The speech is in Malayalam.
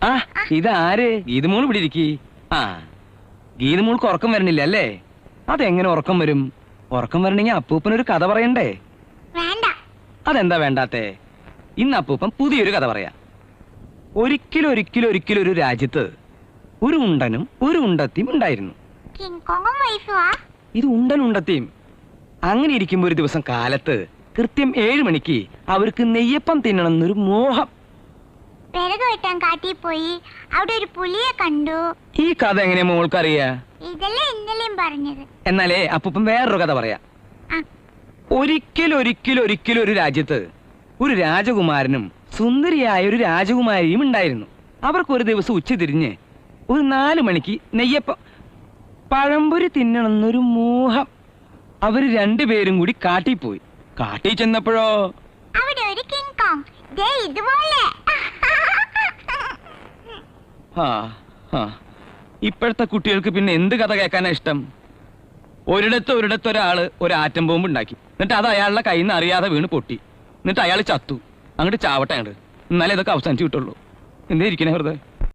ആ ഇതാര്? ഗീതമോൾ ഇവിടെ ഇരിക്കി. ആ ഗീതമോൾക്ക് ഉറക്കം വരണില്ല അല്ലേ? അതെങ്ങനെ ഉറക്കം വരും? ഉറക്കം വരണമെങ്കിൽ അപ്പൂപ്പനൊരു കഥ പറയണ്ടേ? അതെന്താ വേണ്ടാത്തേ? ഇന്ന് അപ്പൂപ്പൻ പുതിയൊരു കഥ പറയാ. ഒരിക്കലും ഒരു രാജ്യത്ത് ഒരു ഉണ്ടനും ഒരു ഉണ്ടത്തിയും ഉണ്ടായിരുന്നു. ഇത് ഉണ്ടത്തിയും. അങ്ങനെ ഇരിക്കുമ്പോ ഒരു ദിവസം കാലത്ത് കൃത്യം 7 മണിക്ക് അവർക്ക് നെയ്യപ്പം തിന്നണമെന്നൊരു മോഹം. പോയി അവിടെ ഒരു പുലിയെ കണ്ടു. ഈ കഥ എങ്ങനെയാ മോൾക്കറിയാ? ഇതല്ലേ ഇന്നലെയും പറഞ്ഞത്. എന്നാലേ അപ്പൂപ്പൻ വേറൊരു കഥ പറയാ. ഒരിക്കലും ഒരു രാജ്യത്ത് ഒരു രാജകുമാരനും സുന്ദരിയായ ഒരു രാജകുമാരിയും ഉണ്ടായിരുന്നു. അവർക്കൊരു ദിവസം ഉച്ച തിരിഞ്ഞ് ഒരു 4 മണിക്ക് നെയ്യപ്പം പഴംപൊരി തിന്നണമെന്നൊരു മോഹം. അവര് രണ്ടുപേരും കൂടി കാട്ടിൽ പോയി. കാട്ടിൽ ചെന്നപ്പോഴോ അവിടെ ഒരു കിങ് കോങ് ഇതുപോലെ. ഇപ്പോഴത്തെ കുട്ടികൾക്ക് പിന്നെ എന്ത് കഥ കേൾക്കാനാ ഇഷ്ടം? ഒരിടത്ത് ഒരാള് ഒരു ആറ്റം ബോംബ് ഉണ്ടാക്കി. എന്നിട്ട് അത് അയാളുടെ കയ്യിൽ നിന്ന് അറിയാതെ വീണ് പൊട്ടി. എന്നിട്ട് അയാൾ ചത്തു. അങ്ങോട്ട് ചാവട്ടെ അങ്ങോട്ട്. എന്നാലേ ഇതൊക്കെ അവസാനിച്ചു കിട്ടുള്ളൂ. എന്തേ ഇരിക്കണേ വെറുതെ?